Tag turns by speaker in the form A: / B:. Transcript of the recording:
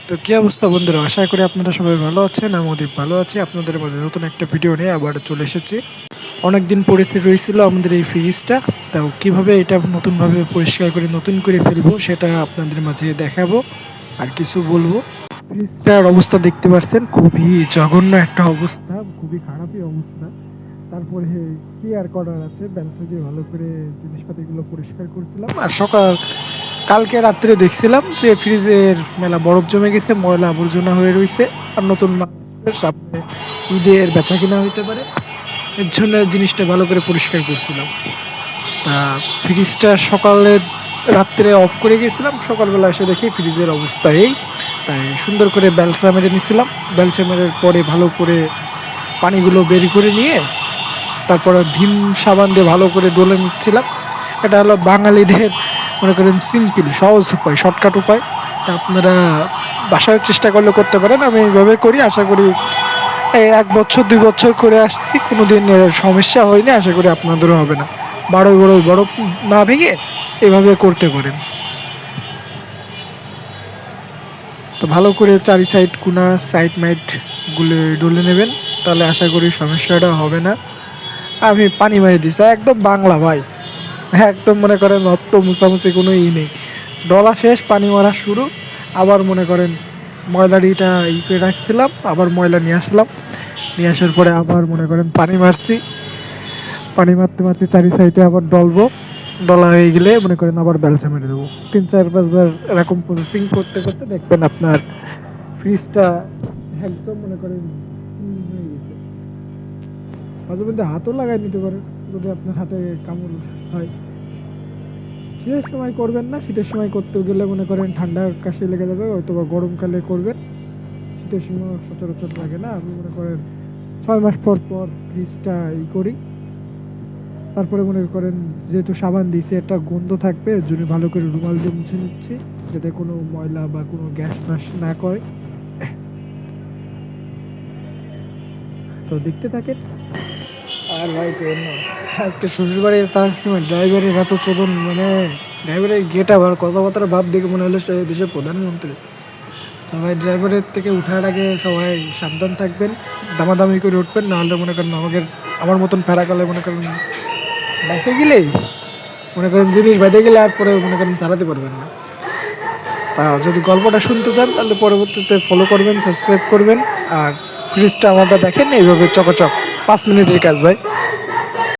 A: তো কি অবস্থা বন্ধুরা, আশা করি আপনারা সবাই ভালো আছেন। আমাদের ভালো আছি। আপনাদের মাঝে নতুন একটা ভিডিও নিয়ে আবার চলে এসেছি। অনেকদিন পরে রয়েছিল আমাদের এই ফ্রিজটা, তাও কিভাবে এটা নতুনভাবে পরিষ্কার করে নতুন করে ফেলবো সেটা আপনাদের মাঝে দেখাবো আর কিছু বলবো। ফ্রিজটার অবস্থা দেখতে পাচ্ছেন, খুবই জঘন্য একটা অবস্থা, খুবই খারাপই অবস্থা। তারপরে কি আর করার আছে, ব্যালসা দিয়ে ভালো করে জিনিসপাতিগুলো পরিষ্কার করছিলাম। আর কালকে রাত্রে দেখছিলাম যে ফ্রিজের মেলা বরফ জমে গেছে, ময়লা আবর্জনা হয়ে রয়েছে। আর নতুন মাসের সামনে ঈদের বেচা কিনা হইতে পারে, এর জন্য জিনিসটা ভালো করে পরিষ্কার করছিলাম। তা ফ্রিজটা রাত্রে অফ করে গেছিলাম, সকালবেলা এসে দেখি ফ্রিজের অবস্থা এই। তাই সুন্দর করে বেলচা মেরে নিছিলাম। বেলচা মেরার পরে ভালো করে পানিগুলো বের করে নিয়ে তারপরে ভীম সাবান দিয়ে ভালো করে ডলে নিচ্ছিলাম। এটা হলো বাঙালিদের মনে করেন সিম্পল সহজ উপায়, শর্টকাট উপায়। তা আপনারা বাসায় চেষ্টা করলে করতে পারেন। আমি এইভাবে করি, আশা করি এই 1 বছর 2 বছর করে আসছি, কোনোদিন এর সমস্যা হয়নি। আশা করি আপনাদেরও হবে না। বড় বড় বরফ না ভেঙে এভাবে করতে পারেন। তো ভালো করে চারি সাইড কোনা সাইড মাইট গুলো ডলে নেবেন, তাহলে আশা করি সমস্যাটা হবে না। আমি পানি মারি দিছি একদম বাংলা ভাই, একদম মনে করেন অত মুছামুছি কোনো নেই। ডলা শেষ, পানি মারা শুরু। আবার মনে করেন ময়লাটা করে রাখছিলাম, আবার ময়লা নিয়ে আসলাম। নিয়ে আসার পরে আবার মনে করেন পানি মারছি। পানি মারতে মারতে চারি সাইডে আবার ডলবো। ডলা হয়ে গেলে মনে করেন আবার ব্যালসা মেরে দেবো। 3 4 5 বার এরকম প্রসেসিং করতে করতে দেখবেন আপনার ফ্রিজটা একদম মনে করেন clean হয়ে গেছে। মাঝে মধ্যে হাতও লাগাই নিতে পারেন যদি আপনার হাতে কামড় হয়। শীতের সময় করবেন না, শীতের সময় করতে গেলে মনে করেন ঠান্ডা কাশি লেগে যাবে, হয়তো বা গরমকালে করবেন। শীতের সময় সচরাচর লাগে না। আমি মনে করেন 6 মাস পর পর ফ্রিজটা করি। তারপরে মনে করেন যেহেতু সাবান দিয়েছি একটা গন্ধ থাকবে, এর জন্য ভালো করে রুমাল দিয়ে মুছে নিচ্ছি, যাতে কোনো ময়লা বা কোনো গ্যাস ফ্যাস না করে। তো দেখতে থাকেন। আর ভাই কেন না, আজকে শ্বশুরবাড়ি তার সময় ড্রাইভারের এত চোদন, মানে ড্রাইভারের গেট আবার কথাবার্তার ভাব দেখে মনে হলো সে দেশের প্রধানমন্ত্রী। তো ভাই ড্রাইভারের থেকে উঠার আগে সবাই সাবধান থাকবেন, দামাদামি করে উঠবেন, নাহলে মনে করেন আমার মতন ফেরাকালে মনে করেন দেখে গেলেই মনে করেন জিনিস বেঁধে গেলে আর পরে মনে করেন চালাতে পারবেন না। তা যদি গল্পটা শুনতে চান তাহলে পরবর্তীতে ফলো করবেন, সাবস্ক্রাইব করবেন। আর ফ্রিজটা আমারটা দেখেন এইভাবে চকচক, 5 মিনিটের কাজ ভাই।